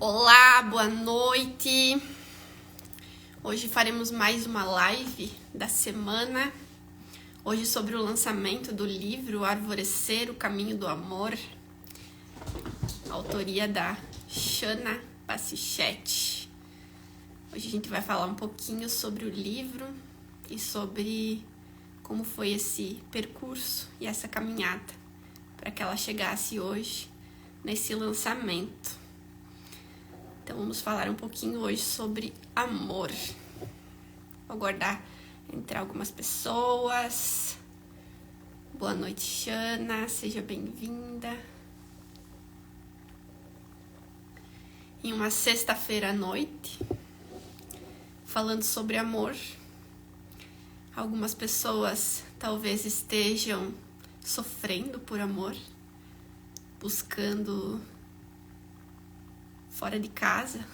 Olá, boa noite. Hoje faremos mais uma live da semana. Hoje sobre o lançamento do livro Arvorecer, o Caminho do Amor. Autoria da Shana Bassichetti. Hoje a gente vai falar um pouquinho sobre o livro e sobre como foi esse percurso e essa caminhada para que ela chegasse hoje nesse lançamento. Então vamos falar um pouquinho hoje sobre amor. Vou aguardar entrar algumas pessoas. Boa noite, Shana, seja bem-vinda. Em uma sexta-feira à noite, falando sobre amor. Algumas pessoas talvez estejam sofrendo por amor, buscando fora de casa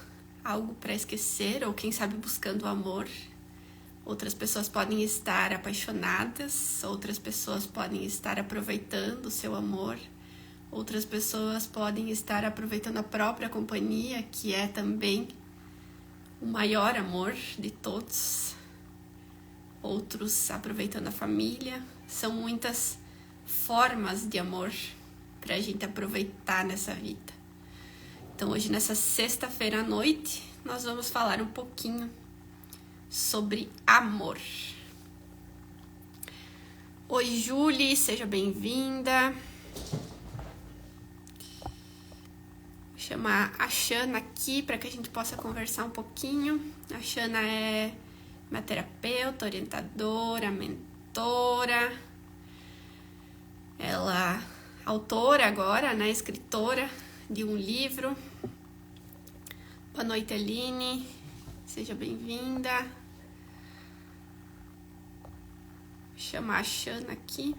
algo para esquecer, ou quem sabe buscando o amor. Outras pessoas podem estar apaixonadas, outras pessoas podem estar aproveitando o seu amor, outras pessoas podem estar aproveitando a própria companhia, que é também o maior amor de todos. Outros aproveitando a família. São muitas formas de amor para a gente aproveitar nessa vida. Então hoje, nessa sexta-feira à noite, nós vamos falar um pouquinho sobre amor. Oi, Julie, seja bem-vinda. Vou chamar a Shana aqui para que a gente possa conversar um pouquinho. A Shana é uma terapeuta, orientadora, mentora. Ela é autora agora, né, escritora de um livro. Boa noite, Aline. Seja bem-vinda. Vou chamar a Shana aqui.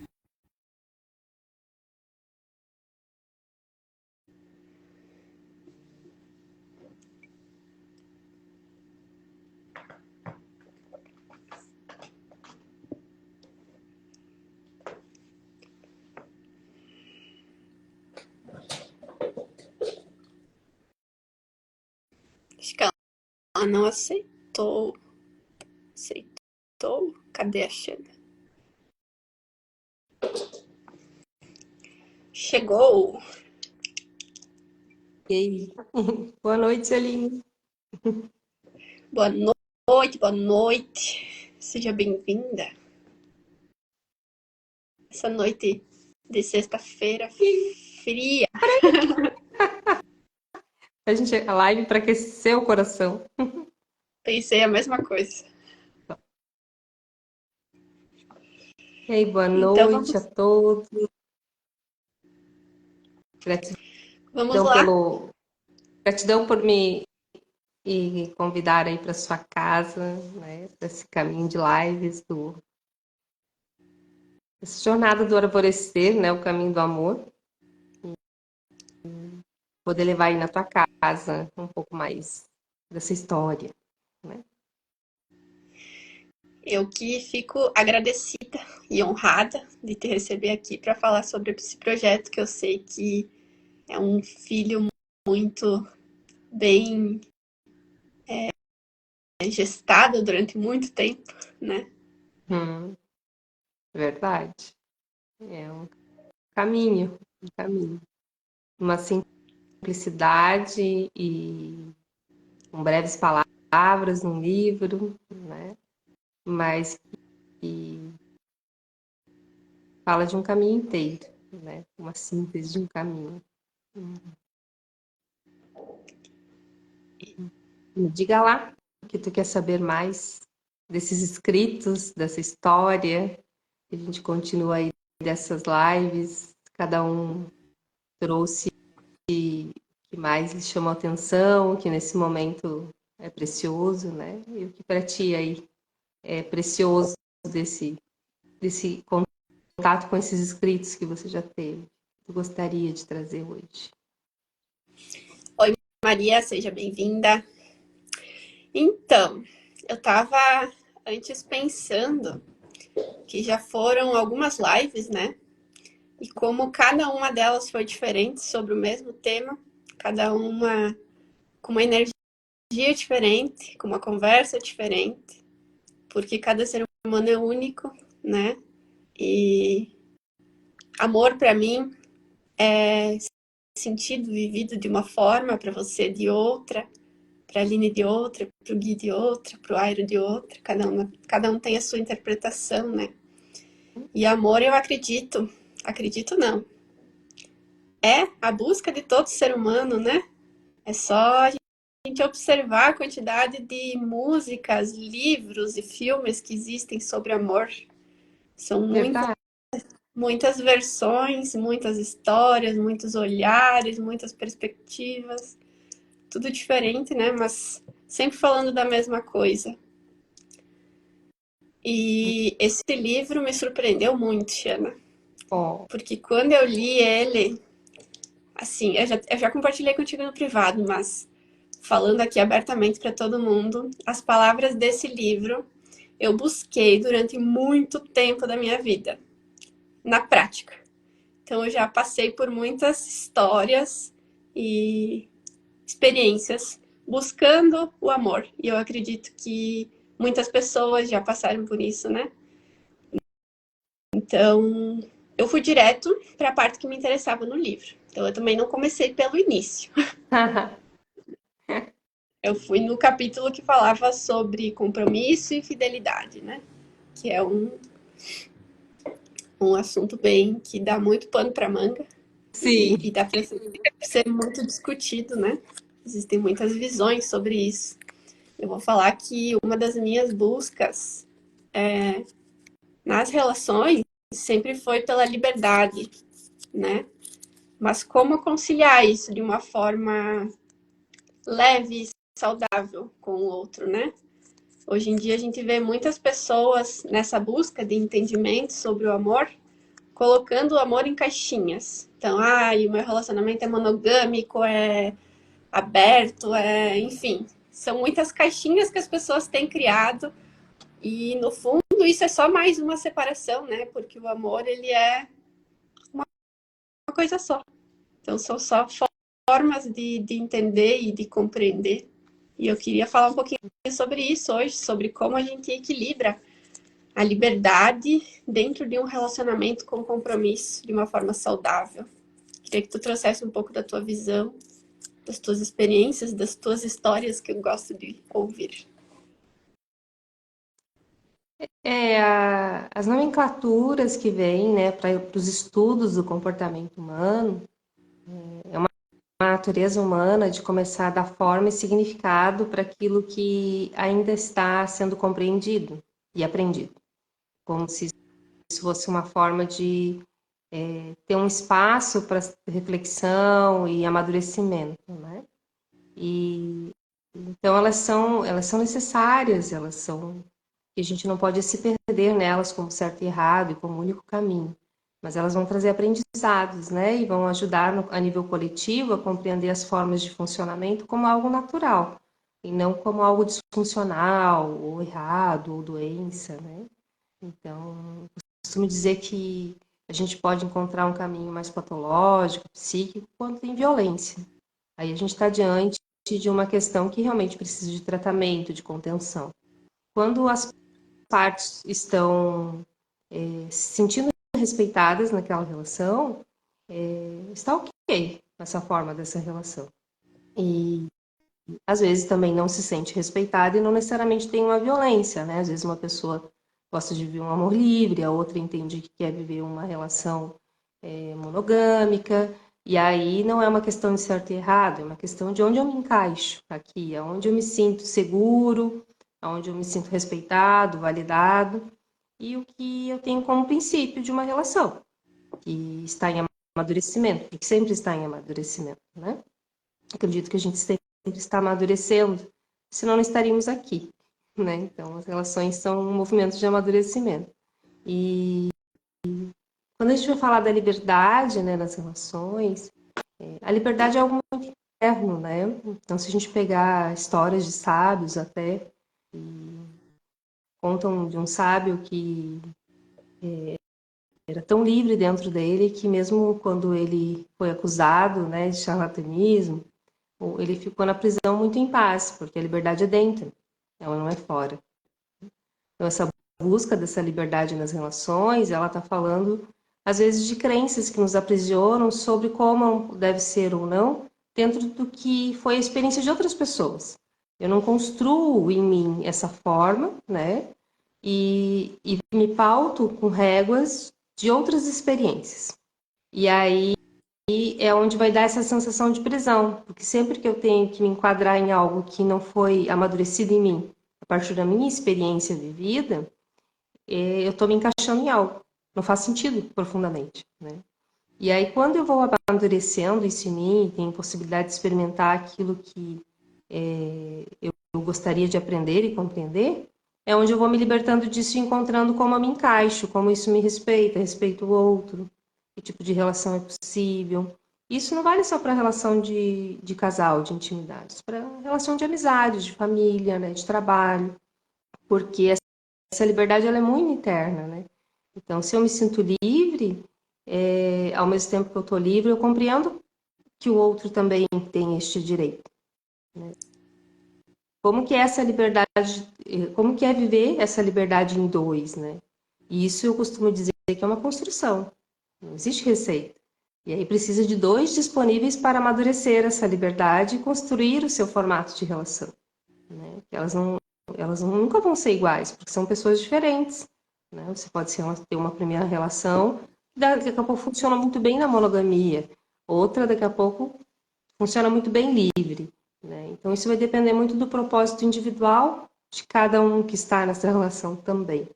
Acho que ela não aceitou. Aceitou? Cadê a Shana? Chegou! E aí? Boa noite, Aline. Boa noite, boa noite. Seja bem-vinda. Essa noite de sexta-feira fria. A live para aquecer o coração. Pensei a mesma coisa. E aí, boa Então noite a todos. vamos Gratidão lá. gratidão por me convidar aí para sua casa, né? Para esse caminho de lives essa jornada do arvorecer, né? O caminho do amor. Poder levar aí na tua casa um pouco mais dessa história, né? Eu que fico agradecida e honrada de te receber aqui para falar sobre esse projeto que eu sei que é um filho muito bem gestado durante muito tempo, né? Verdade. É um caminho. Uma simplicidade e com breves palavras num livro, né? Mas que fala de um caminho inteiro, né? Uma síntese de um caminho. Me diga lá o que tu quer saber mais desses escritos, dessa história. A gente continua aí dessas lives, cada um trouxe o que mais lhe chamou a atenção, que nesse momento é precioso, né? E o que para ti aí é precioso desse contato com esses escritos que você já teve, que tu gostaria de trazer hoje? Oi, Maria, seja bem-vinda. Então, eu estava antes pensando que já foram algumas lives, né? E como cada uma delas foi diferente sobre o mesmo tema, cada uma com uma energia diferente, com uma conversa diferente, porque cada ser humano é único, né? E amor para mim é sentido vivido de uma forma, para você de outra, para a Aline de outra, para o Gui de outra, para o Airo de outra. Cada um tem a sua interpretação, né? E amor, eu acredito não, é a busca de todo ser humano, né? É só a gente observar a quantidade de músicas, livros e filmes que existem sobre amor. São Verdade. muitas versões, muitas histórias, muitos olhares, muitas perspectivas. Tudo diferente, né? Mas sempre falando da mesma coisa. E esse livro me surpreendeu muito, Xana. Ó, Porque quando eu li ele, assim, eu já compartilhei contigo no privado, mas falando aqui abertamente para todo mundo, as palavras desse livro eu busquei durante muito tempo da minha vida, na prática. Então eu já passei por muitas histórias e experiências buscando o amor. E eu acredito que muitas pessoas já passaram por isso, né? Então, eu fui direto para a parte que me interessava no livro. Então, eu também não comecei pelo início. Eu fui no capítulo que falava sobre compromisso e fidelidade, né? Que é um assunto bem que dá muito pano para manga sim. e dá para ser muito discutido, né? Existem muitas visões sobre isso. Eu vou falar que uma das minhas buscas nas relações sempre foi pela liberdade, né? Mas como conciliar isso de uma forma leve e saudável com o outro, né? Hoje em dia a gente vê muitas pessoas nessa busca de entendimento sobre o amor, colocando o amor em caixinhas. Então, o meu relacionamento é monogâmico, é aberto, enfim, são muitas caixinhas que as pessoas têm criado e no fundo isso é só mais uma separação, né? Porque o amor ele é uma coisa só. Então são só formas de entender e de compreender. E eu queria falar um pouquinho sobre isso hoje, sobre como a gente equilibra a liberdade dentro de um relacionamento com compromisso de uma forma saudável. Queria que tu trouxesse um pouco da tua visão, das tuas experiências, das tuas histórias que eu gosto de ouvir. As nomenclaturas que vêm, né, para os estudos do comportamento humano, é uma natureza humana de começar a dar forma e significado para aquilo que ainda está sendo compreendido e aprendido, como se isso fosse uma forma de ter um espaço para reflexão e amadurecimento, né? E então elas são necessárias, elas são que a gente não pode se perder nelas como certo e errado e como único caminho, mas elas vão trazer aprendizados, né? E vão ajudar a nível coletivo a compreender as formas de funcionamento como algo natural e não como algo disfuncional ou errado ou doença, né? Então, costumo dizer que a gente pode encontrar um caminho mais patológico, psíquico, quando tem violência. Aí a gente está diante de uma questão que realmente precisa de tratamento, de contenção. Quando as partes estão se sentindo respeitadas naquela relação, está ok essa forma dessa relação. E às vezes também não se sente respeitada e não necessariamente tem uma violência, né? Às vezes uma pessoa gosta de viver um amor livre, a outra entende que quer viver uma relação monogâmica, e aí não é uma questão de certo e errado, é uma questão de onde eu me encaixo aqui, aonde eu me sinto seguro, aonde eu me sinto respeitado, validado, e o que eu tenho como princípio de uma relação, que está em amadurecimento, porque sempre está em amadurecimento, né? Acredito que a gente sempre está amadurecendo, senão não estaríamos aqui, né? Então, as relações são um movimento de amadurecimento. E quando a gente vai falar da liberdade, né, nas relações, a liberdade é algo muito interno, né? Então, se a gente pegar histórias de sábios até, contam de um sábio que era tão livre dentro dele que mesmo quando ele foi acusado, né, de charlatanismo, ele ficou na prisão muito em paz, porque a liberdade é dentro, ela não é fora. Então, essa busca dessa liberdade nas relações, ela está falando, às vezes, de crenças que nos aprisionam sobre como deve ser ou não, dentro do que foi a experiência de outras pessoas. Eu não construo em mim essa forma, né? E me pauto com réguas de outras experiências. E aí é onde vai dar essa sensação de prisão, porque sempre que eu tenho que me enquadrar em algo que não foi amadurecido em mim, a partir da minha experiência vivida, eu estou me encaixando em algo. Não faz sentido profundamente, né? E aí, quando eu vou amadurecendo isso em mim, tenho possibilidade de experimentar aquilo que eu gostaria de aprender e compreender, é onde eu vou me libertando disso e encontrando como eu me encaixo, como isso me respeita, respeito o outro, que tipo de relação é possível. Isso não vale só para relação de casal, de intimidade, para relação de amizade, de família, né, de trabalho, porque essa liberdade ela é muito interna, né? Então, se eu me sinto livre, ao mesmo tempo que eu estou livre, eu compreendo que o outro também tem este direito. Né? Como que é essa liberdade, como que é viver essa liberdade em dois, né? E isso eu costumo dizer que é uma construção, não existe receita. E aí precisa de dois disponíveis para amadurecer essa liberdade e construir o seu formato de relação. Né? Elas nunca vão ser iguais, porque são pessoas diferentes. Né? Você pode ter uma primeira relação, daqui a pouco funciona muito bem na monogamia, outra daqui a pouco funciona muito bem livre. Né? Então, isso vai depender muito do propósito individual de cada um que está nessa relação também.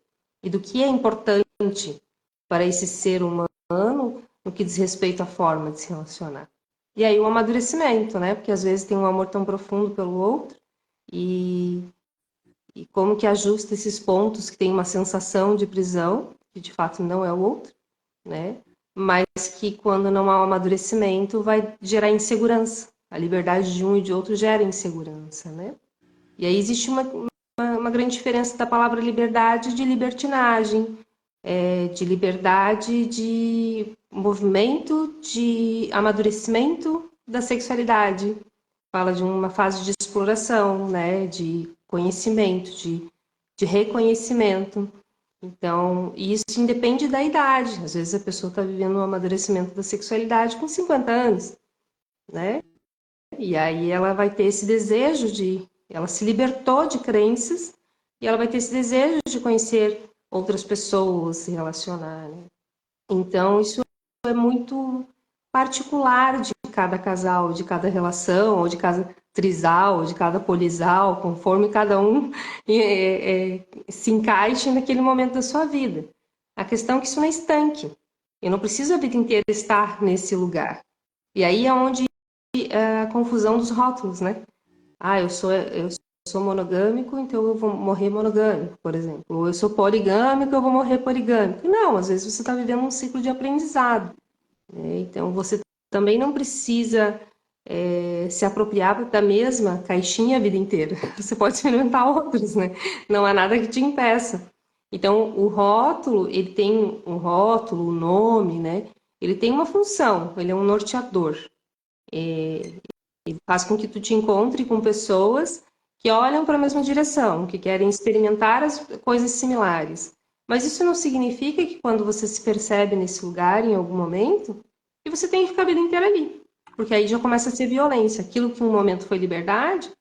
E do que é importante para esse ser humano no que diz respeito à forma de se relacionar. E aí o amadurecimento, né? Porque às vezes tem um amor tão profundo pelo outro e como que ajusta esses pontos que tem uma sensação de prisão, que de fato não é o outro, né? Mas que quando não há um amadurecimento vai gerar insegurança. A liberdade de um e de outro gera insegurança, né? E aí existe uma grande diferença da palavra liberdade de libertinagem, de liberdade de movimento, de amadurecimento da sexualidade. Fala de uma fase de exploração, né? De conhecimento, de reconhecimento. Então, isso independe da idade. Às vezes a pessoa está vivendo um amadurecimento da sexualidade com 50 anos, né? E aí ela vai ter esse desejo ela se libertou de crenças e ela vai ter esse desejo de conhecer outras pessoas, se relacionar, né? Então, isso é muito particular de cada casal, de cada relação, ou de cada trisal, ou de cada polisal, conforme cada um se encaixe naquele momento da sua vida. A questão é que isso não é estanque. Eu não preciso a vida inteira estar nesse lugar. E aí é onde a confusão dos rótulos, né? Eu sou monogâmico, então eu vou morrer monogâmico, por exemplo. Ou eu sou poligâmico, eu vou morrer poligâmico. Não, às vezes você está vivendo um ciclo de aprendizado. Né? Então você também não precisa se apropriar da mesma caixinha a vida inteira. Você pode experimentar outros, né? Não há nada que te impeça. Então, o rótulo, ele tem um rótulo, um nome, né? Ele tem uma função, ele é um norteador. Ele faz com que tu te encontre com pessoas que olham para a mesma direção, que querem experimentar as coisas similares. Mas isso não significa que quando você se percebe nesse lugar, em algum momento, que você tem que ficar a vida inteira ali. Porque aí já começa a ser violência. Aquilo que um momento foi liberdade,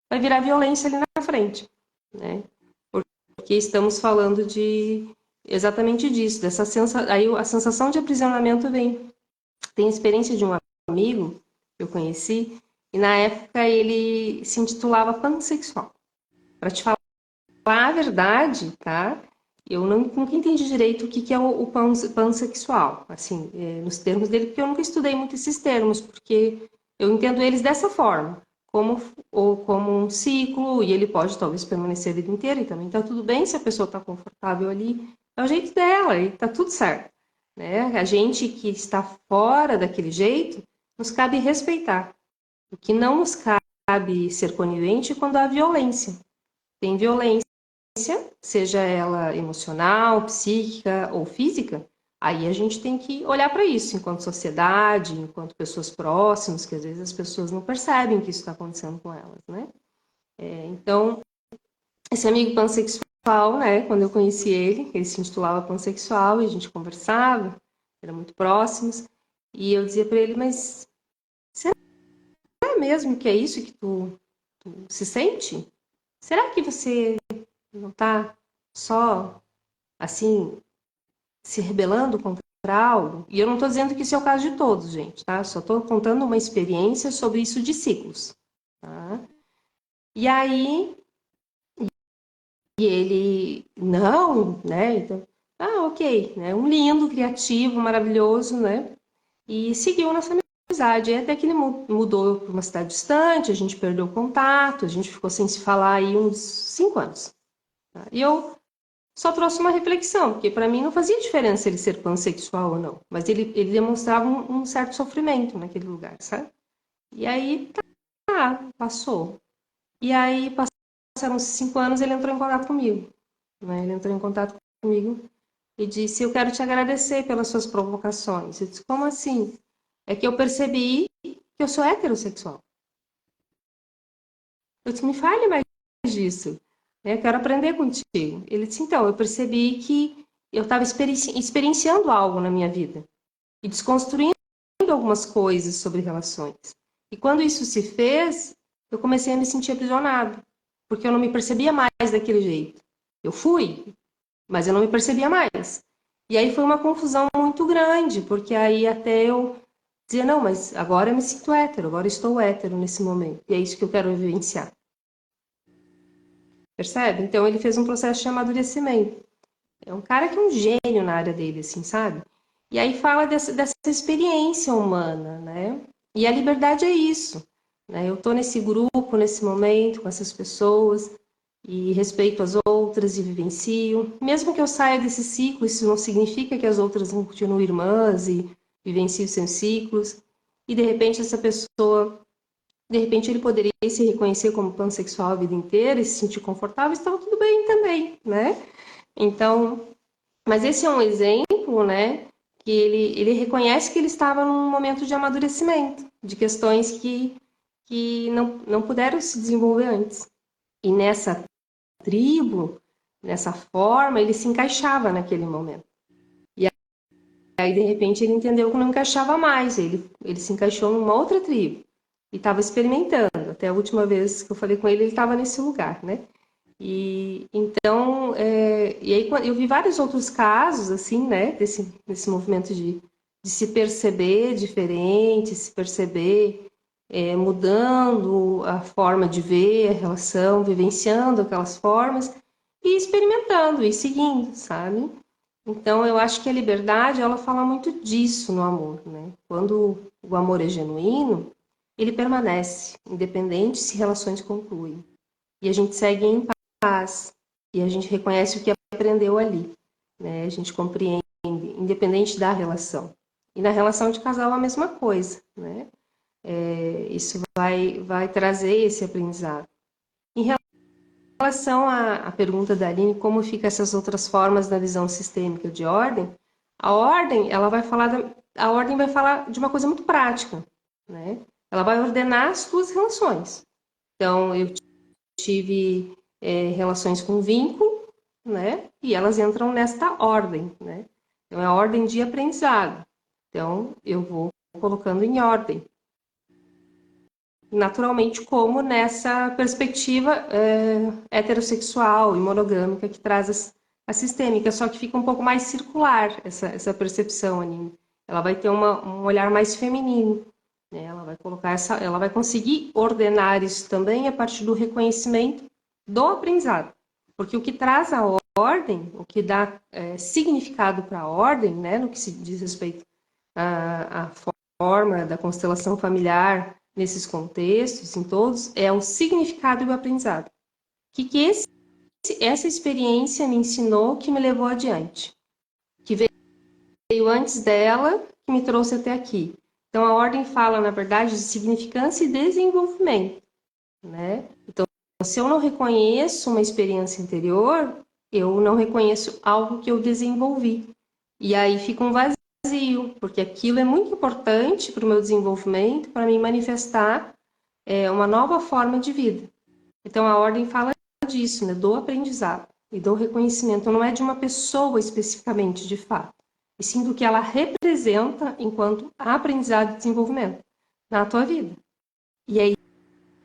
vai virar violência ali na frente. Né? Porque estamos falando exatamente disso. Aí a sensação de aprisionamento vem. Tem a experiência de um amigo que eu conheci, e na época ele se intitulava pansexual. Para te falar a verdade, tá? Eu nunca entendi direito o que é o pansexual, assim, nos termos dele, porque eu nunca estudei muito esses termos, porque eu entendo eles dessa forma, como um ciclo, e ele pode talvez permanecer a vida inteira, e também tá tudo bem se a pessoa está confortável ali, é o jeito dela, e tá tudo certo. Né? A gente que está fora daquele jeito, nos cabe respeitar. O que não nos cabe ser conivente é quando há violência. Tem violência, seja ela emocional, psíquica ou física, Aí a gente tem que olhar para isso enquanto sociedade, enquanto pessoas próximas, que às vezes as pessoas não percebem que isso está acontecendo com elas, né? Então, esse amigo pansexual, né, quando eu conheci ele se intitulava pansexual e a gente conversava, era muito próximos, e eu dizia para ele, mas será mesmo que é isso que tu se sente? Será que você não está só, assim, se rebelando contra algo? E eu não estou dizendo que isso é o caso de todos, gente, tá? Só estou contando uma experiência sobre isso de ciclos, tá? E aí, e ele, não, né? Então, ok, né? Um lindo, criativo, maravilhoso, né? E seguiu nossa amizade. Até que ele mudou para uma cidade distante, a gente perdeu o contato, a gente ficou sem se falar aí uns 5 anos. Tá? E eu só trouxe uma reflexão, porque para mim não fazia diferença ele ser pansexual ou não, mas ele demonstrava um certo sofrimento naquele lugar, sabe? E aí, passou. E aí, passaram 5 anos, ele entrou em contato comigo. Né? Ele entrou em contato comigo e disse, eu quero te agradecer pelas suas provocações. Eu disse, como assim? É que eu percebi que eu sou heterossexual. Eu disse, me fale mais disso. Eu quero aprender contigo. Ele disse, então, eu percebi que eu estava experienciando algo na minha vida e desconstruindo algumas coisas sobre relações. E quando isso se fez, eu comecei a me sentir aprisionado, porque eu não me percebia mais daquele jeito. Eu fui, mas eu não me percebia mais. E aí foi uma confusão muito grande, porque aí até eu dizia, não, mas agora eu me sinto hétero, agora eu estou hétero nesse momento. E é isso que eu quero vivenciar. Percebe? Então ele fez um processo de amadurecimento. É um cara que é um gênio na área dele, assim, sabe? E aí fala dessa experiência humana, né? E a liberdade é isso. Né? Eu estou nesse grupo, nesse momento, com essas pessoas, e respeito as outras e vivencio. Mesmo que eu saia desse ciclo, isso não significa que as outras não continuem irmãs e vivenciem seus ciclos. E de repente essa pessoa, de repente ele poderia se reconhecer como pansexual a vida inteira e se sentir confortável, estava tudo bem também, né? Então, mas esse é um exemplo, né, que ele reconhece que ele estava num momento de amadurecimento, de questões que não puderam se desenvolver antes. E nessa tribo, nessa forma, ele se encaixava naquele momento. E aí, de repente, ele entendeu que não encaixava mais, ele se encaixou numa outra tribo e estava experimentando. Até a última vez que eu falei com ele estava nesse lugar, né? E então, e aí eu vi vários outros casos, assim, né, desse movimento de se perceber diferente, se perceber mudando a forma de ver a relação, vivenciando aquelas formas e experimentando e seguindo, sabe? Então, eu acho que a liberdade, ela fala muito disso no amor, né? Quando o amor é genuíno, ele permanece, independente se relações concluem. E a gente segue em paz. E a gente reconhece o que aprendeu ali. Né? A gente compreende, independente da relação. E na relação de casal a mesma coisa. Né? Isso vai trazer esse aprendizado. Em relação à pergunta da Aline, como ficam essas outras formas da visão sistêmica de ordem, a ordem, a ordem vai falar de uma coisa muito prática. Né? Ela vai ordenar as suas relações. Então, eu tive relações com vínculo, né? E elas entram nesta ordem, né? Então, é a ordem de aprendizado. Então, eu vou colocando em ordem. Naturalmente, como nessa perspectiva heterossexual e monogâmica que traz a sistêmica, só que fica um pouco mais circular essa percepção, Aline. Ela vai ter um olhar mais feminino. Né? Ela vai conseguir ordenar isso também a partir do reconhecimento do aprendizado. Porque o que traz a ordem, o que dá significado para a ordem, né, no que se diz respeito à forma da constelação familiar nesses contextos, em todos, é o significado e o aprendizado. O que essa experiência me ensinou que me levou adiante? Que veio antes dela, que me trouxe até aqui. Então, a ordem fala, na verdade, de significância e desenvolvimento. Né? Então, se eu não reconheço uma experiência anterior, eu não reconheço algo que eu desenvolvi. E aí fica um vazio, porque aquilo é muito importante para o meu desenvolvimento, para me manifestar uma nova forma de vida. Então a ordem fala disso, né? Do aprendizado e do reconhecimento. Não é de uma pessoa especificamente, de fato, e sim do que ela representa enquanto aprendizado e desenvolvimento na tua vida. E é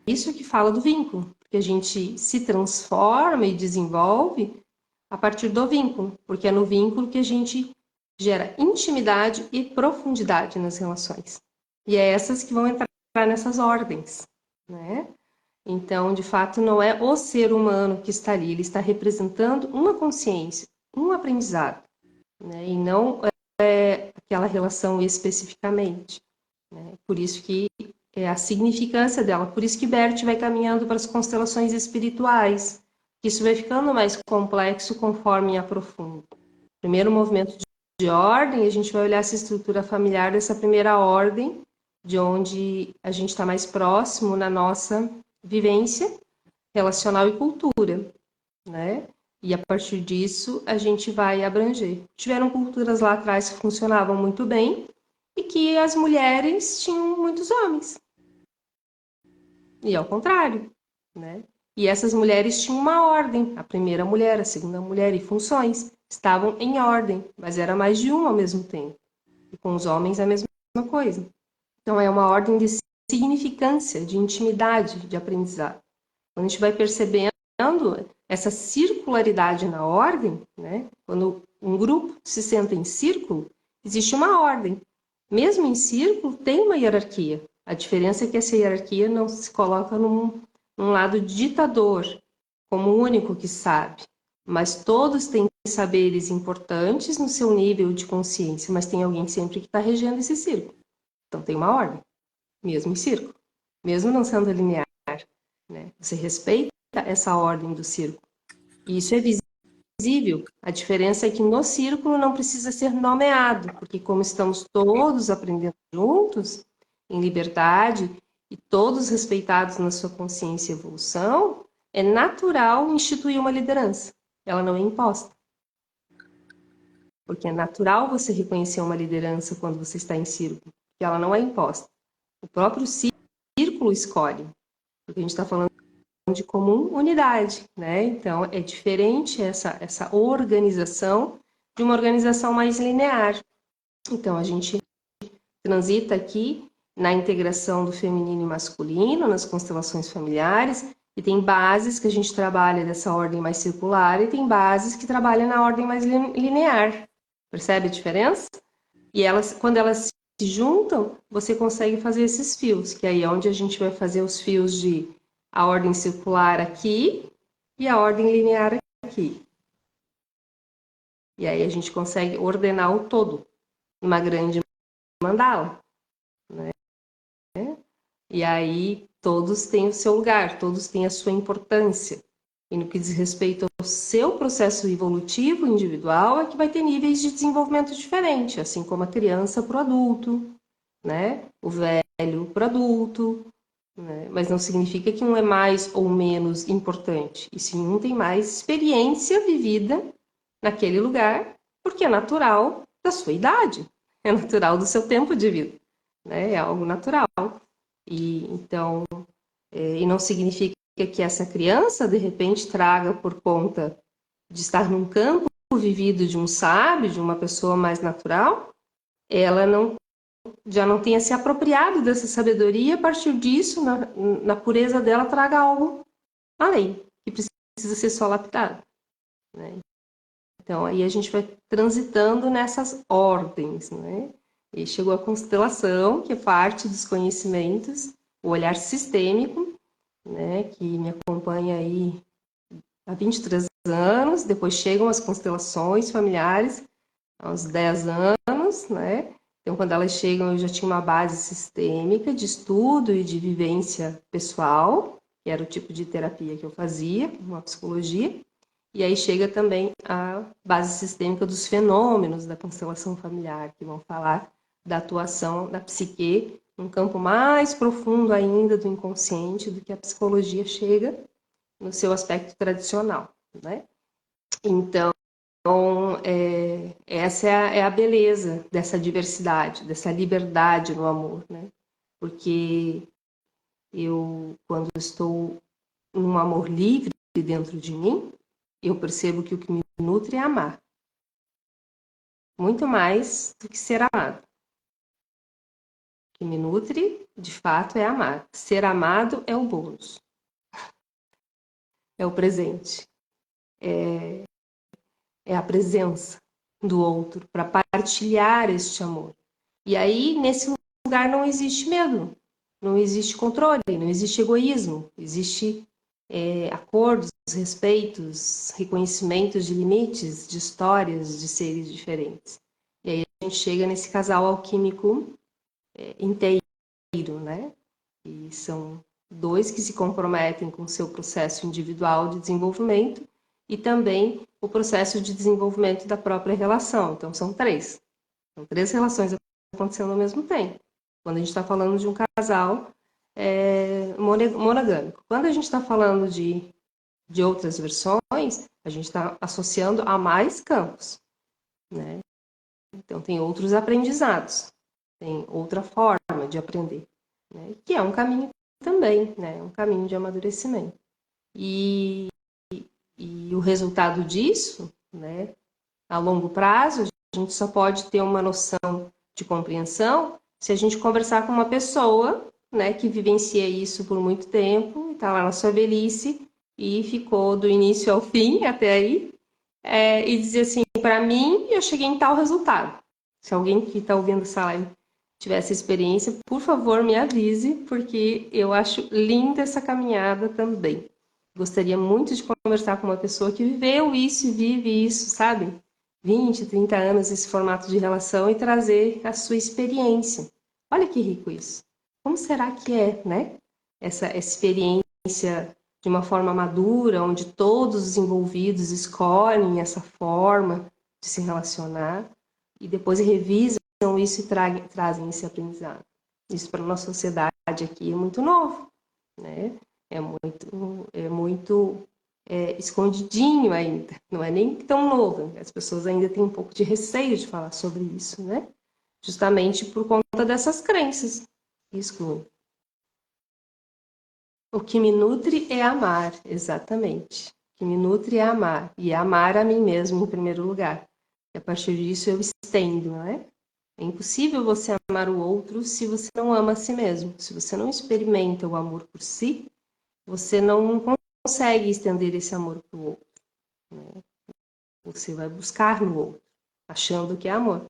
isso que fala do vínculo, porque a gente se transforma e desenvolve a partir do vínculo, porque é no vínculo que a gente gera intimidade e profundidade nas relações. E é essas que vão entrar nessas ordens, né? Então, de fato, não é o ser humano que está ali, ele está representando uma consciência, um aprendizado, né? E não aquela relação especificamente, né? Por isso que é a significância dela, por isso que Bert vai caminhando para as constelações espirituais, que isso vai ficando mais complexo conforme aprofunda. Primeiro movimento de ordem, a gente vai olhar essa estrutura familiar dessa primeira ordem, de onde a gente está mais próximo na nossa vivência relacional e cultura, né? E a partir disso a gente vai abranger. Tiveram culturas lá atrás que funcionavam muito bem e que as mulheres tinham muitos homens. E ao contrário, né? E essas mulheres tinham uma ordem, a primeira mulher, a segunda mulher e funções estavam em ordem, mas era mais de uma ao mesmo tempo. E com os homens a mesma coisa. Então é uma ordem de significância, de intimidade, de aprendizado. Quando a gente vai percebendo essa circularidade na ordem, né? Quando um grupo se senta em círculo, existe uma ordem. Mesmo em círculo, tem uma hierarquia. A diferença é que essa hierarquia não se coloca num lado ditador, como o único que sabe. Mas todos têm saberes importantes no seu nível de consciência, mas tem alguém sempre que está regendo esse círculo. Então tem uma ordem, mesmo em círculo, mesmo não sendo linear, né? Você respeita essa ordem do círculo. E isso é visível. A diferença é que no círculo não precisa ser nomeado, porque como estamos todos aprendendo juntos, em liberdade, e todos respeitados na sua consciência e evolução, é natural instituir uma liderança. Ela não é imposta. Porque é natural você reconhecer uma liderança quando você está em círculo, porque ela não é imposta. O próprio círculo escolhe, porque a gente está falando de comum unidade, né? Então, é diferente essa organização de uma organização mais linear. Então, a gente transita aqui na integração do feminino e masculino, nas constelações familiares, e tem bases que a gente trabalha dessa ordem mais circular e tem bases que trabalham na ordem mais linear. Percebe a diferença? E elas, quando elas se juntam, você consegue fazer esses fios, que aí é onde a gente vai fazer os fios de a ordem circular aqui e a ordem linear aqui. E aí a gente consegue ordenar o todo, uma grande mandala, né? E aí todos têm o seu lugar, todos têm a sua importância. E no que diz respeito ao seu processo evolutivo individual, é que vai ter níveis de desenvolvimento diferentes, assim como a criança para o adulto, né? O velho para o adulto, né? Mas não significa que um é mais ou menos importante, e sim um tem mais experiência vivida naquele lugar, porque é natural da sua idade, é natural do seu tempo de vida, né? É algo natural. E então, e não significa que essa criança de repente traga por conta de estar num campo vivido de um sábio, de uma pessoa mais natural, ela não já não tenha se apropriado dessa sabedoria, a partir disso, na pureza dela, traga algo além, que precisa ser só lapidado, né? Então, aí a gente vai transitando nessas ordens, né? E chegou a constelação, que é parte dos conhecimentos, o olhar sistêmico, né? Que me acompanha aí há 23 anos, depois chegam as constelações familiares, há uns 10 anos, né? Então, quando elas chegam, eu já tinha uma base sistêmica de estudo e de vivência pessoal, que era o tipo de terapia que eu fazia, uma psicologia. E aí chega também a base sistêmica dos fenômenos da constelação familiar, que vão falar da atuação da psique, um campo mais profundo ainda do inconsciente, do que a psicologia chega no seu aspecto tradicional, né? Então, essa é a beleza dessa diversidade, dessa liberdade no amor, né? Porque quando estou num amor livre dentro de mim, eu percebo que o que me nutre é amar. Muito mais do que ser amado. O que me nutre, de fato, é amar. Ser amado é o bônus. É o presente. É a presença do outro para partilhar este amor. E aí, nesse lugar, não existe medo, não existe controle, não existe egoísmo, existe acordos, respeitos, reconhecimentos de limites, de histórias de seres diferentes. E aí a gente chega nesse casal alquímico inteiro, né? E são dois que se comprometem com o seu processo individual de desenvolvimento e também o processo de desenvolvimento da própria relação. Então, são três. São três relações acontecendo ao mesmo tempo. Quando a gente está falando de um casal monogâmico. Quando a gente está falando de outras versões, a gente está associando a mais campos, né? Então, tem outros aprendizados, tem outra forma de aprender, né? Que é um caminho também, né? Um caminho de amadurecimento. E o resultado disso, né? A longo prazo, a gente só pode ter uma noção de compreensão se a gente conversar com uma pessoa, né, que vivencia isso por muito tempo, está lá na sua velhice e ficou do início ao fim até aí, e dizer assim, para mim, eu cheguei em tal resultado. Se alguém que está ouvindo essa live tiver essa experiência, por favor, me avise, porque eu acho linda essa caminhada também. Gostaria muito de conversar com uma pessoa que viveu isso e vive isso, sabe? 20, 30 anos esse formato de relação e trazer a sua experiência. Olha que rico isso. Como será que é, né? Essa experiência de uma forma madura, onde todos os envolvidos escolhem essa forma de se relacionar e depois revisam isso e trazem esse aprendizado. Isso para a nossa sociedade aqui é muito novo, né? É muito escondidinho ainda, não é nem tão novo. As pessoas ainda têm um pouco de receio de falar sobre isso, né? Justamente por conta dessas crenças que excluem. O que me nutre é amar, exatamente. O que me nutre é amar, e é amar a mim mesmo em primeiro lugar. E a partir disso eu estendo, não é? É impossível você amar o outro se você não ama a si mesmo. Se você não experimenta o amor por si, você não consegue estender esse amor para o outro, né? Você vai buscar no outro, achando que é amor.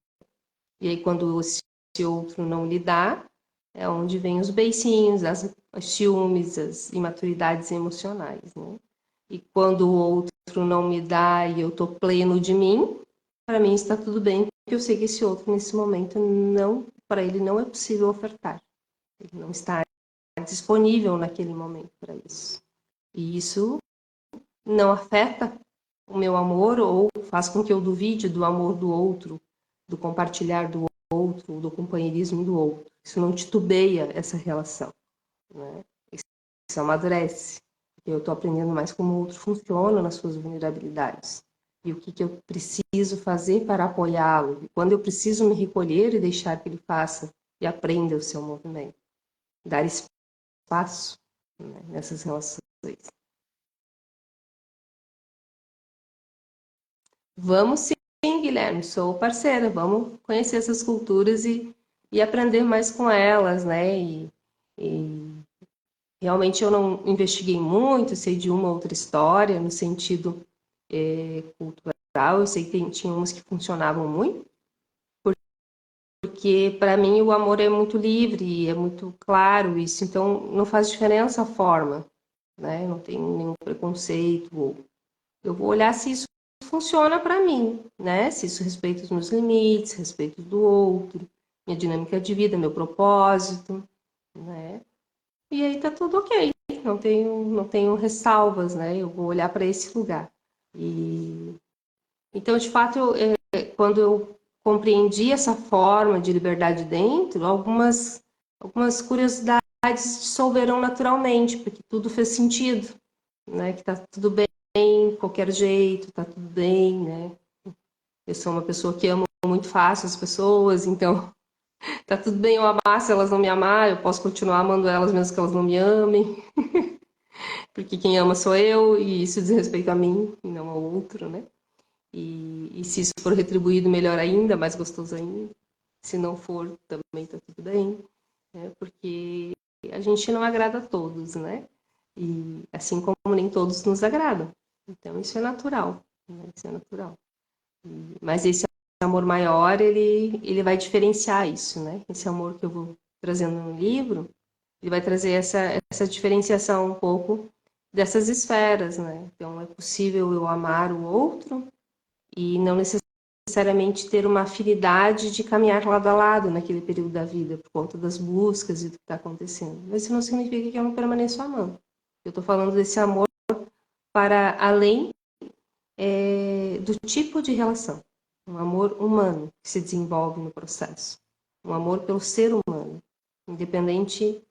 E aí, quando esse outro não lhe dá, é onde vem os beicinhos, os ciúmes, as imaturidades emocionais, né? E quando o outro não me dá e eu estou pleno de mim, para mim está tudo bem, porque eu sei que esse outro, nesse momento, para ele não é possível ofertar. Ele não está disponível naquele momento para isso. E isso não afeta o meu amor ou faz com que eu duvide do amor do outro, do compartilhar do outro, do companheirismo do outro. Isso não titubeia essa relação, né? Isso amadurece. Eu estou aprendendo mais como o outro funciona nas suas vulnerabilidades. E o que eu preciso fazer para apoiá-lo. E quando eu preciso me recolher e deixar que ele faça e aprenda o seu movimento. Dar espaço, né, nessas relações. Vamos sim, Guilherme, sou parceira. Vamos conhecer essas culturas e aprender mais com elas, né? E realmente eu não investiguei muito, sei de uma outra história no sentido cultural. Eu sei que tinha umas que funcionavam muito, porque para mim o amor é muito livre, é muito claro isso. Então não faz diferença a forma, né? Não tem nenhum preconceito. Eu vou olhar se isso funciona para mim, né? Se isso respeita os meus limites, respeito do outro, minha dinâmica de vida, meu propósito, né? E aí tá tudo ok. Não tenho ressalvas, né? Eu vou olhar para esse lugar. Então, de fato, quando eu compreendi essa forma de liberdade dentro, algumas curiosidades dissolveram naturalmente, porque tudo fez sentido, né? Que tá tudo bem, qualquer jeito, tá tudo bem, né? Eu sou uma pessoa que ama muito fácil as pessoas, então tá tudo bem eu amar se elas não me amar, eu posso continuar amando elas mesmo que elas não me amem, porque quem ama sou eu, e isso diz respeito a mim e não ao outro, né? E se isso for retribuído, melhor ainda, mais gostoso ainda. Se não for, também tá tudo bem, né? Porque a gente não agrada a todos, né? E assim como nem todos nos agradam. Então isso é natural, né? Isso é natural. Mas esse amor maior, ele vai diferenciar isso, né? Esse amor que eu vou trazendo no livro, ele vai trazer essa diferenciação um pouco dessas esferas, né? Então é possível eu amar o outro e não necessariamente ter uma afinidade de caminhar lado a lado naquele período da vida, por conta das buscas e do que está acontecendo. Mas isso não significa que eu não permaneço amando. Eu estou falando desse amor para além do tipo de relação. Um amor humano que se desenvolve no processo. Um amor pelo ser humano, independente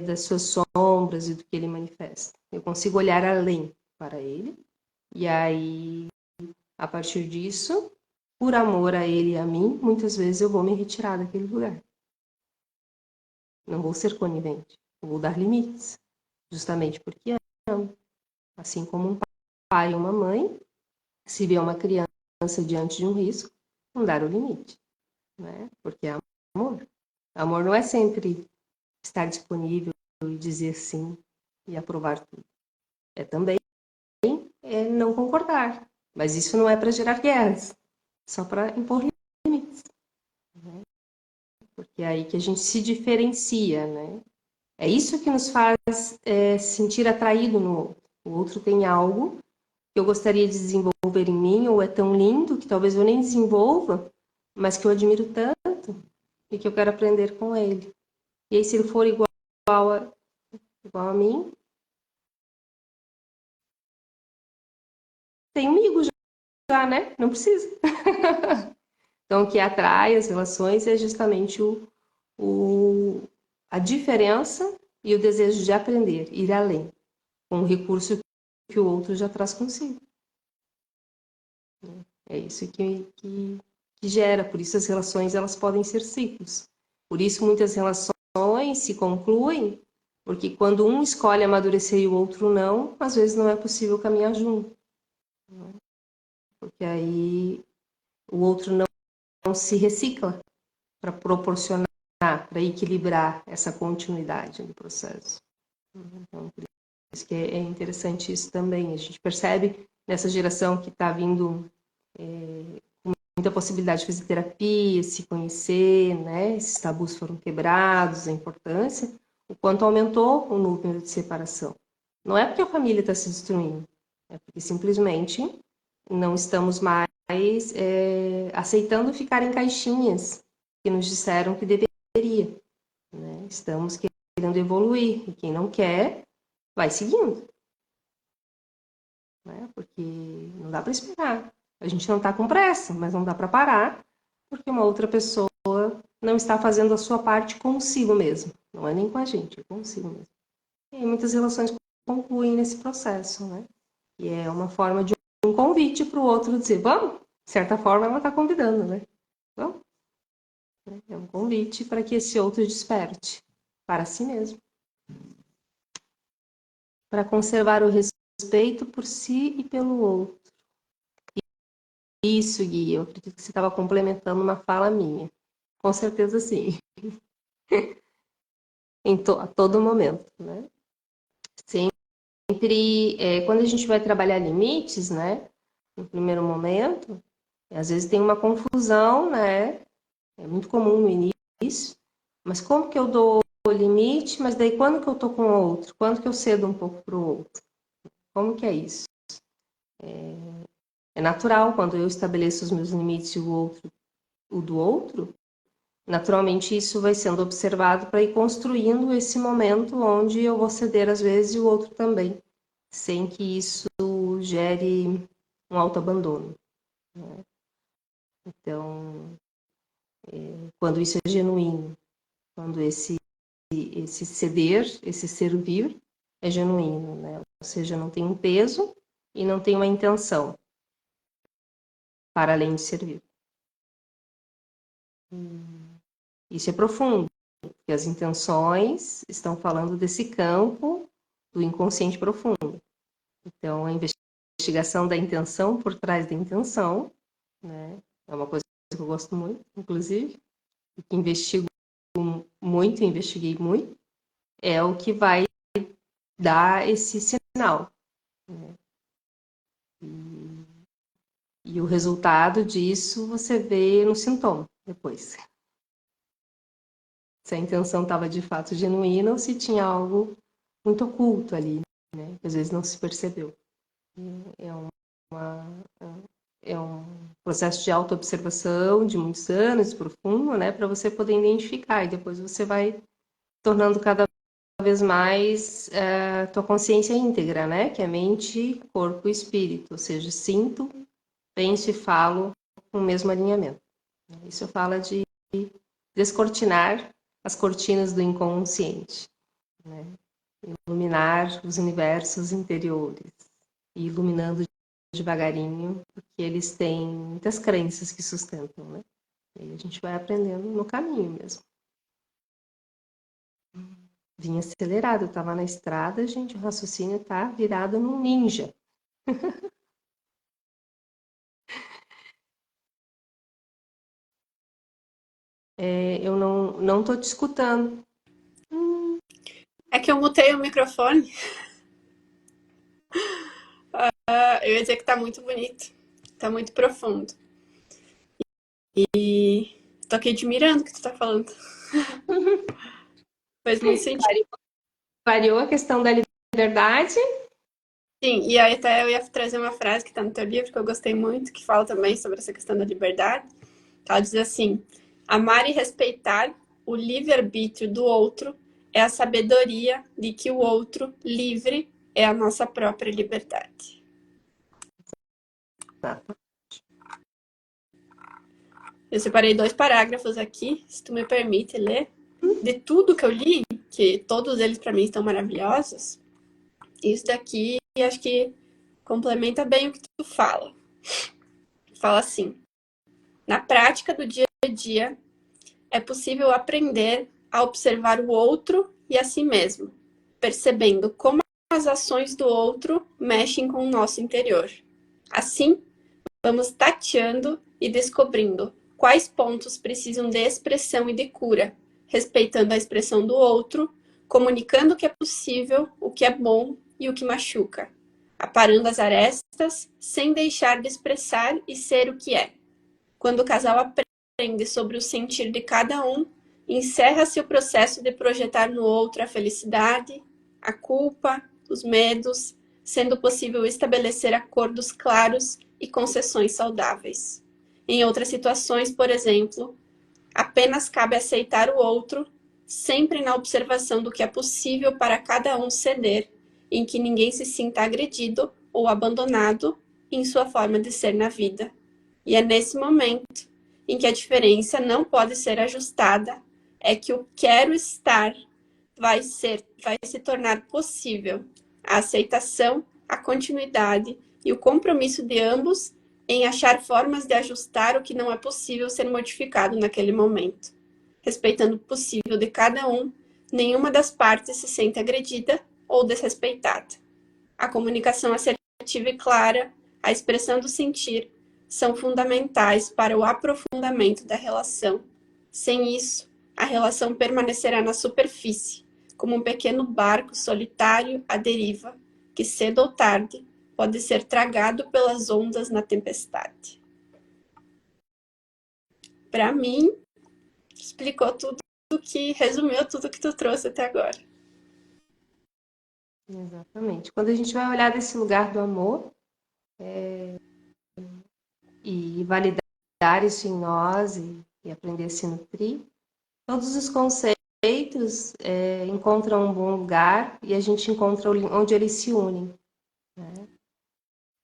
das suas sombras e do que ele manifesta. Eu consigo olhar além para ele, e aí, a partir disso, por amor a ele e a mim, muitas vezes eu vou me retirar daquele lugar. Não vou ser conivente, eu vou dar limites, justamente porque amo. Assim como um pai ou uma mãe, se vê uma criança diante de um risco, não dar o limite, né? Porque é amor. Amor não é sempre estar disponível e dizer sim e aprovar tudo. É também não concordar. Mas isso não é para gerar guerras, só para impor limites. Né? Porque é aí que a gente se diferencia, né? É isso que nos faz sentir atraído no outro. O outro tem algo que eu gostaria de desenvolver em mim, ou é tão lindo que talvez eu nem desenvolva, mas que eu admiro tanto e que eu quero aprender com ele. E aí, se ele for igual a mim, tem amigo já, né? Não precisa. Então, o que atrai as relações é justamente a diferença e o desejo de aprender, ir além, com o recurso que o outro já traz consigo. É isso que gera, por isso as relações elas podem ser ciclos. Por isso muitas relações se concluem, porque quando um escolhe amadurecer e o outro não, às vezes não é possível caminhar junto. Porque aí o outro não se recicla para proporcionar, para equilibrar essa continuidade do processo. Então, por isso que é interessante isso também. A gente percebe nessa geração que está vindo muita possibilidade de fazer terapia, se conhecer, né? Esses tabus foram quebrados, a importância, o quanto aumentou o número de separação. Não é porque a família está se destruindo, é porque simplesmente não estamos mais aceitando ficar em caixinhas que nos disseram que deveria. Né? Estamos querendo evoluir, e quem não quer, vai seguindo. Né? Porque não dá para esperar. A gente não está com pressa, mas não dá para parar, porque uma outra pessoa não está fazendo a sua parte consigo mesmo. Não é nem com a gente, é consigo mesmo. E muitas relações concluem nesse processo, né? E é uma forma de um convite para o outro dizer, vamos? De certa forma, ela está convidando, né? Vamos? É um convite para que esse outro desperte para si mesmo. Para conservar o respeito por si e pelo outro. Isso, Gui, eu acredito que você estava complementando uma fala minha. Com certeza, sim. A todo momento, né? Sempre, quando a gente vai trabalhar limites, né? No primeiro momento, às vezes tem uma confusão, né? É muito comum no início. Mas como que eu dou o limite? Mas daí quando que eu tô com o outro? Quando que eu cedo um pouco para o outro? Como que é isso? É natural quando eu estabeleço os meus limites e o do outro, naturalmente isso vai sendo observado para ir construindo esse momento onde eu vou ceder às vezes e o outro também, sem que isso gere um autoabandono. Né? Então, quando isso é genuíno, quando esse ceder, esse servir é genuíno, né? Ou seja, não tem um peso e não tem uma intenção. para além de servir. Isso é profundo, porque as intenções estão falando desse campo do inconsciente profundo. Então, a investigação da intenção por trás da intenção, né, é uma coisa que eu gosto muito, inclusive, e que investiguei muito, é o que vai dar esse sinal. Né? E o resultado disso você vê no sintoma depois. Se a intenção estava de fato genuína ou se tinha algo muito oculto ali, né? Que às vezes não se percebeu. É um processo de autoobservação de muitos anos, profundo, né? Para você poder identificar e depois você vai tornando cada vez mais tua consciência íntegra, né? Que é mente, corpo e espírito, ou seja, sinto, penso e falo com o mesmo alinhamento. Isso fala de descortinar as cortinas do inconsciente, né? Iluminar os universos interiores e iluminando devagarinho, porque eles têm muitas crenças que sustentam, né? E aí a gente vai aprendendo no caminho mesmo. Vim acelerado, eu tava na estrada, gente, o raciocínio tá virado num ninja. Eu não tô te escutando. É que eu mutei o microfone. Eu ia dizer que tá muito bonito. Tá muito profundo. E tô aqui admirando o que tu tá falando. Faz muito sentido. Variou a questão da liberdade. Sim, e aí até eu ia trazer uma frase que tá no teu livro, que eu gostei muito, que fala também sobre essa questão da liberdade. Ela diz assim: amar e respeitar o livre-arbítrio do outro é a sabedoria de que o outro livre é a nossa própria liberdade. Eu separei 2 parágrafos aqui, se tu me permite ler. De tudo que eu li, que todos eles para mim estão maravilhosos, isso daqui acho que complementa bem o que tu fala. Fala assim: na prática do dia a dia, é possível aprender a observar o outro e a si mesmo, percebendo como as ações do outro mexem com o nosso interior. Assim, vamos tateando e descobrindo quais pontos precisam de expressão e de cura, respeitando a expressão do outro, comunicando o que é possível, o que é bom e o que machuca, aparando as arestas sem deixar de expressar e ser o que é. Quando o casal aprende sobre o sentir de cada um, encerra-se o processo de projetar no outro a felicidade, a culpa, os medos, sendo possível estabelecer acordos claros e concessões saudáveis. Em outras situações, por exemplo, apenas cabe aceitar o outro, sempre na observação do que é possível para cada um ceder, em que ninguém se sinta agredido ou abandonado em sua forma de ser na vida. E é nesse momento em que a diferença não pode ser ajustada, é que o quero estar vai se tornar possível a aceitação, a continuidade e o compromisso de ambos em achar formas de ajustar o que não é possível ser modificado naquele momento. Respeitando o possível de cada um, nenhuma das partes se sente agredida ou desrespeitada. A comunicação assertiva e clara, a expressão do sentir, são fundamentais para o aprofundamento da relação. Sem isso, a relação permanecerá na superfície, como um pequeno barco solitário à deriva, que cedo ou tarde pode ser tragado pelas ondas na tempestade. Para mim, explicou tudo que resumiu tudo que tu trouxe até agora. Exatamente. Quando a gente vai olhar desse lugar do amor e validar isso em nós e aprender a se nutrir, todos os conceitos encontram um bom lugar e a gente encontra onde eles se unem. Né?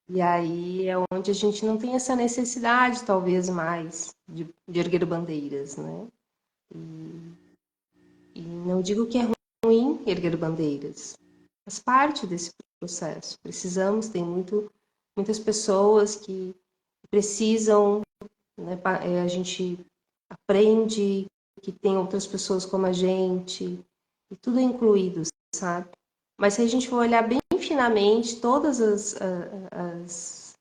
E aí é onde a gente não tem essa necessidade, talvez, mais de erguer bandeiras. Né? E não digo que é ruim erguer bandeiras, faz parte desse processo. Precisamos, tem muitas pessoas que precisam, né, a gente aprende que tem outras pessoas como a gente, e tudo é incluído, sabe? Mas se a gente for olhar bem finamente, todas as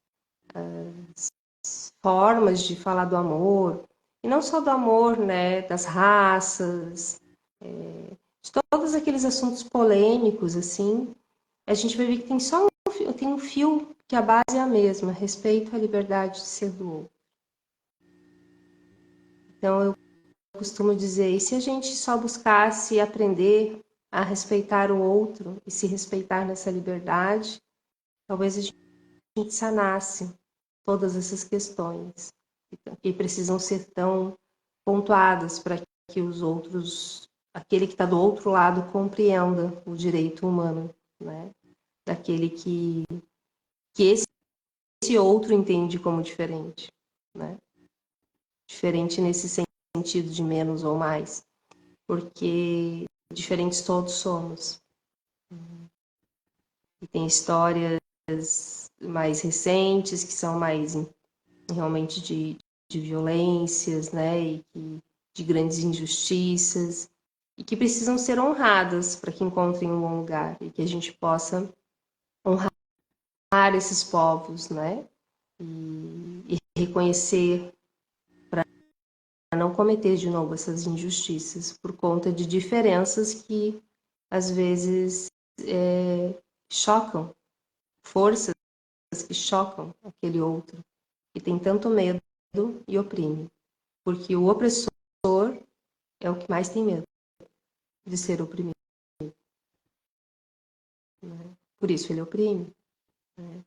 formas de falar do amor, e não só do amor, né, das raças, de todos aqueles assuntos polêmicos, assim, a gente vai ver que tem só tem um fio que a base é a mesma, respeito à liberdade de ser do outro. Então, eu costumo dizer, e se a gente só buscasse aprender a respeitar o outro e se respeitar nessa liberdade, talvez a gente sanasse todas essas questões que precisam ser tão pontuadas para que os outros, aquele que está do outro lado, compreenda o direito humano, né? Daquele que esse outro entende como diferente, né? Diferente nesse sentido de menos ou mais, porque diferentes todos somos. E tem histórias mais recentes que são mais realmente de violências, né, de grandes injustiças, e que precisam ser honradas para que encontrem um bom lugar e que a gente possa honrar esses povos, né, e reconhecer para não cometer de novo essas injustiças por conta de diferenças que às vezes chocam, forças que chocam aquele outro que tem tanto medo e oprime, porque o opressor é o que mais tem medo de ser oprimido, né? Por isso ele oprime, né?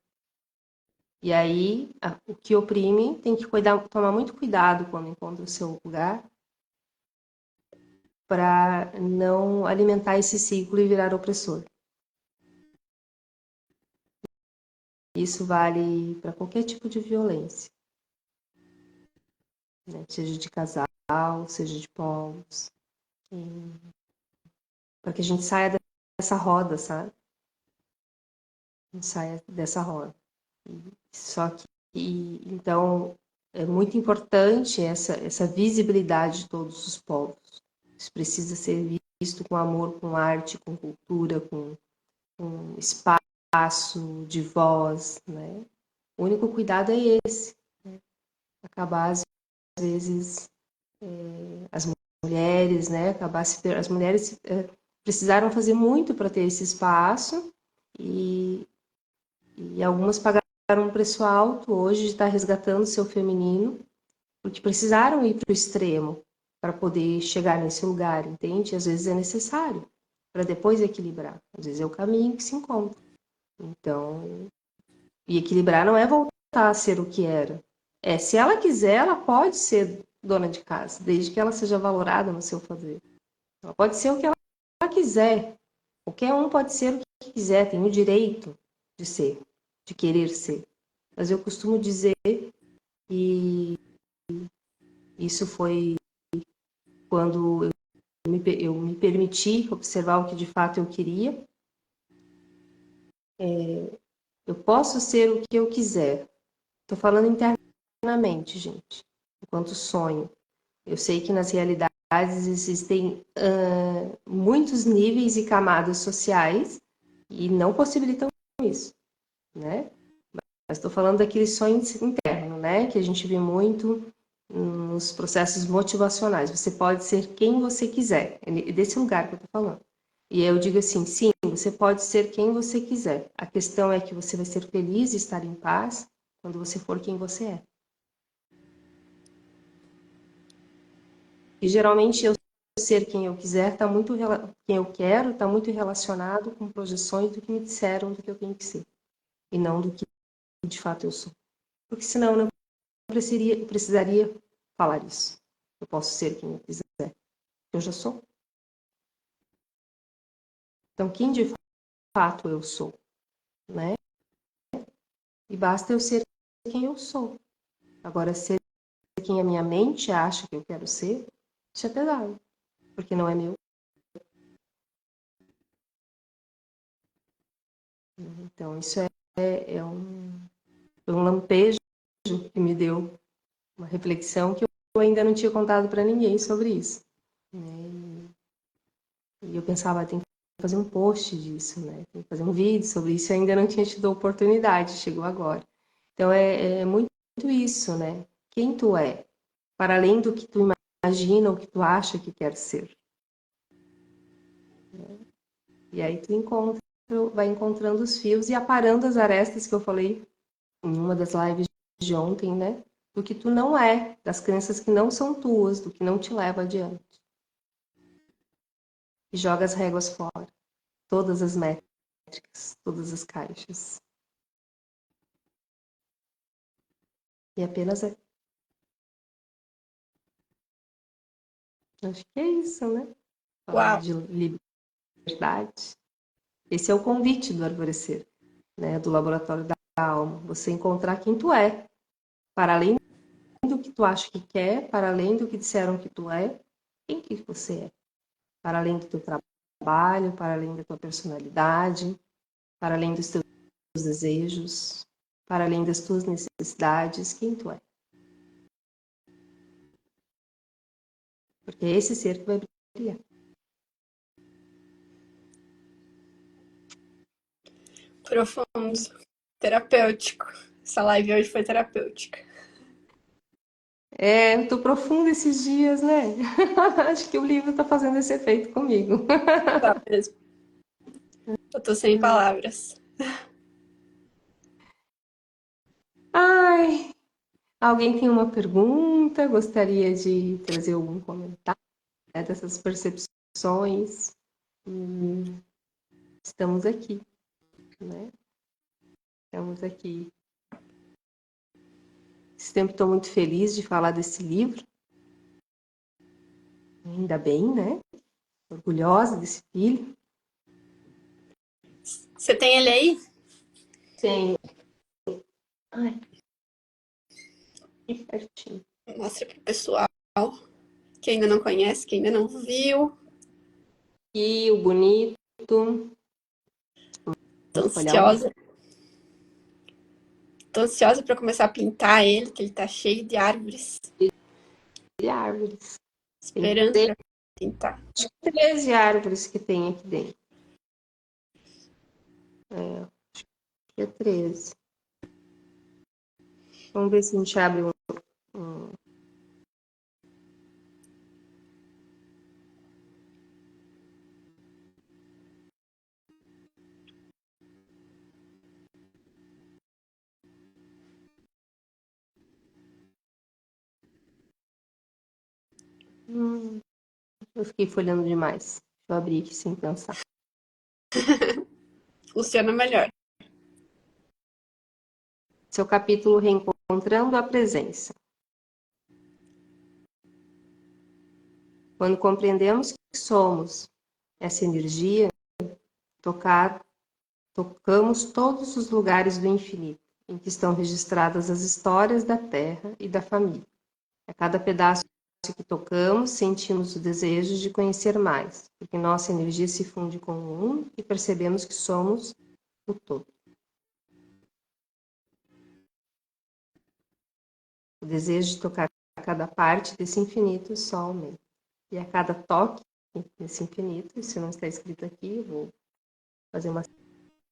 E aí, o que oprime tem que tomar muito cuidado quando encontra o seu lugar para não alimentar esse ciclo e virar opressor. Isso vale para qualquer tipo de violência, né? Seja de casal, seja de povos, para que a gente saia dessa roda, sabe? A gente saia dessa roda. Só que, então, é muito importante essa visibilidade de todos os povos. Isso precisa ser visto com amor, com arte, com cultura, com espaço de voz, né? O único cuidado é esse, né? Acabar, às vezes, as mulheres, né? As mulheres precisaram fazer muito para ter esse espaço e algumas pagaram um preço alto hoje de estar resgatando o seu feminino, porque precisaram ir para o extremo para poder chegar nesse lugar, entende? Às vezes é necessário para depois equilibrar. Às vezes é o caminho que se encontra. Então, e equilibrar não é voltar a ser o que era. Se ela quiser, ela pode ser dona de casa, desde que ela seja valorada no seu fazer. Ela pode ser o que ela quiser. Qualquer um pode ser o que quiser, tem o direito de ser, de querer ser. Mas eu costumo dizer que isso foi quando eu me permiti observar o que de fato eu queria. Eu posso ser o que eu quiser. Estou falando internamente, gente, enquanto sonho. Eu sei que nas realidades existem muitos níveis e camadas sociais e não possibilitam isso, né? Mas estou falando daquele sonho interno, né? Que a gente vê muito nos processos motivacionais. Você pode ser quem você quiser. É desse lugar que eu estou falando. E eu digo assim, sim, você pode ser quem você quiser. A questão é que você vai ser feliz e estar em paz quando você for quem você é. E geralmente eu ser quem eu quiser quem eu quero está muito relacionado com projeções do que me disseram do que eu tenho que ser e não do que de fato eu sou. Porque senão eu não precisaria falar isso. Eu posso ser quem eu quiser. Eu já sou. Então, quem de fato eu sou, né? E basta eu ser quem eu sou. Agora, ser quem a minha mente acha que eu quero ser, isso é pesado, porque não é meu. Então, isso é um lampejo que me deu uma reflexão que eu ainda não tinha contado para ninguém sobre isso, né? E eu pensava, tem que fazer um post disso, né? Tem que fazer um vídeo sobre isso. Eu ainda não tinha tido a oportunidade, chegou agora. Então é muito isso, né? Quem tu é, para além do que tu imagina ou que tu acha que quer ser. E aí tu vai encontrando os fios e aparando as arestas que eu falei em uma das lives de ontem, né? Do que tu não é, das crenças que não são tuas, do que não te leva adiante. E joga as réguas fora, todas as métricas, todas as caixas. E apenas é. Acho que é isso, né? Falar Uau! de liberdade. Esse é o convite do Arvorecer, né? Do Laboratório da Alma. Você encontrar quem tu é, para além do que tu acha que quer, para além do que disseram que tu é, quem que você é? Para além do teu trabalho, para além da tua personalidade, para além dos teus desejos, para além das tuas necessidades, quem tu é. Porque é esse ser que vai brilhar. Profundo, terapêutico. Essa live hoje foi terapêutica. É, eu tô profunda esses dias, né? Acho que o livro tá fazendo esse efeito comigo. Tá mesmo. Eu tô sem palavras. Ai, alguém tem uma pergunta? Gostaria de trazer algum comentário, né, dessas percepções? Estamos aqui, né? Estamos aqui. Esse tempo estou muito feliz de falar desse livro. Ainda bem, né? Orgulhosa desse filho. Você tem ele aí? Sim. Ai, que pertinho. Mostra pro pessoal que ainda não conhece, que ainda não viu. E o bonito. Tô Vamos folhear um ansiosa. Tô ansiosa pra começar a pintar ele, que ele tá cheio de árvores. de árvores. Tem Esperando pra pintar. 13 árvores que tem aqui dentro. É 13. Vamos ver se a gente abre um. Eu fiquei folhando demais. Deixa eu abrir aqui sem pensar. Funciona melhor. Seu capítulo Reencontrando a Presença. Quando compreendemos que somos essa energia, tocamos todos os lugares do infinito, em que estão registradas as histórias da Terra e da família. A cada pedaço que tocamos, sentimos o desejo de conhecer mais, porque nossa energia se funde com o um e percebemos que somos o todo. O desejo de tocar cada parte desse infinito só aumenta. E a cada toque desse infinito, isso não está escrito aqui, eu vou fazer uma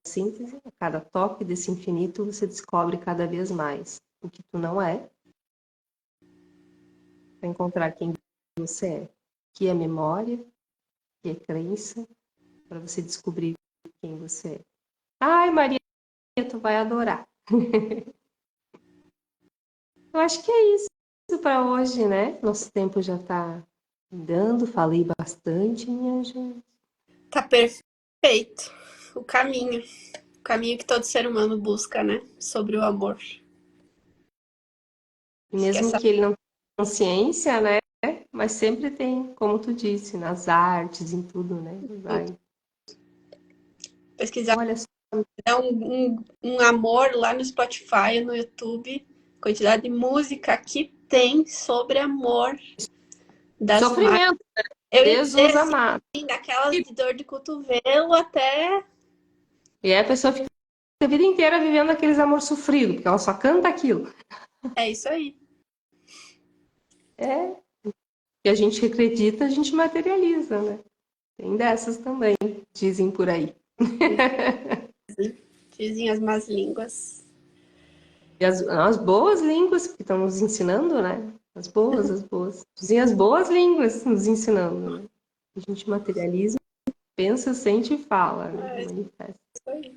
síntese, a cada toque desse infinito você descobre cada vez mais o que tu não é, para encontrar quem você é, que é memória, que é crença, para você descobrir quem você é. Ai, Maria, tu vai adorar. Eu acho que é isso para hoje, né? Nosso tempo já está dando, falei bastante, minha gente. Tá perfeito. O caminho. O caminho que todo ser humano busca, né? Sobre o amor. E Acho que mesmo essa que ele não tenha consciência, né? Mas sempre tem, como tu disse, nas artes, em tudo, né? Vai. pesquisar Olha só. um amor lá no Spotify, no YouTube, quantidade de música que tem sobre amor das mais. Sofrimento, Eu ia dizer Jesus amado. assim, daquelas de dor de cotovelo até. E aí a pessoa fica a vida inteira vivendo aqueles amor sofrido, porque ela só canta aquilo. É isso aí. É, que a gente acredita, a gente materializa, né? Tem dessas também, dizem por aí. Dizem as más línguas. E as boas línguas que estão nos ensinando, né? As boas, as boas. Dizem as boas línguas nos ensinando, né? A gente materializa, pensa, sente e fala, né? É isso Manifesta. aí.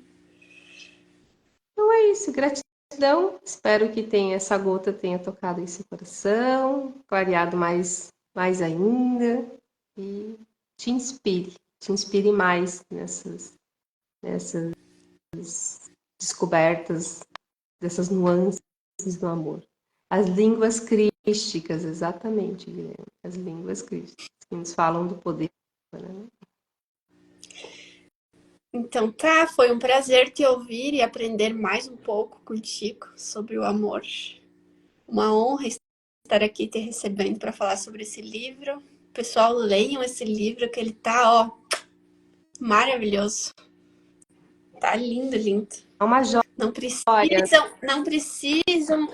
Então é isso, gratidão. Espero que essa gota tenha tocado esse coração, clareado mais ainda e te inspire mais nessas descobertas, dessas nuances do amor. As línguas crísticas, exatamente, Guilherme. As línguas crísticas que nos falam do poder. Né? Então tá, foi um prazer te ouvir e aprender mais um pouco contigo sobre o amor. Uma honra estar aqui te recebendo para falar sobre esse livro. Pessoal, leiam esse livro que ele tá, ó, maravilhoso. Tá lindo, lindo. É uma joia. Não precisam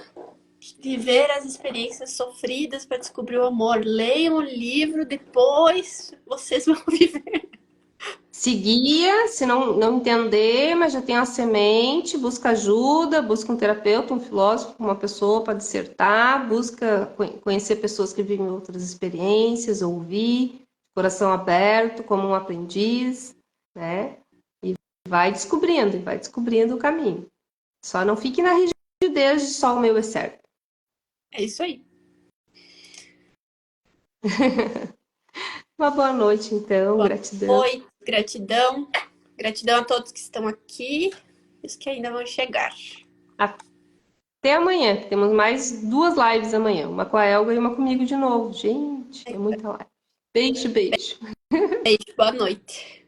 viver as experiências sofridas para descobrir o amor. Leiam o livro, depois vocês vão viver. Se guia, se não entender, mas já tem a semente, busca ajuda, busca um terapeuta, um filósofo, uma pessoa para dissertar, busca conhecer pessoas que vivem outras experiências, ouvir, coração aberto, como um aprendiz, né? E vai descobrindo o caminho. Só não fique na rigidez de só o meu é certo. É isso aí. Uma boa noite, então, gratidão. Oi, gratidão. Gratidão a todos que estão aqui e os que ainda vão chegar. Até amanhã, que temos mais 2 lives amanhã. Uma com a Elga e uma comigo de novo. Gente, é muita live. Beijo, beijo. Beijo, boa noite.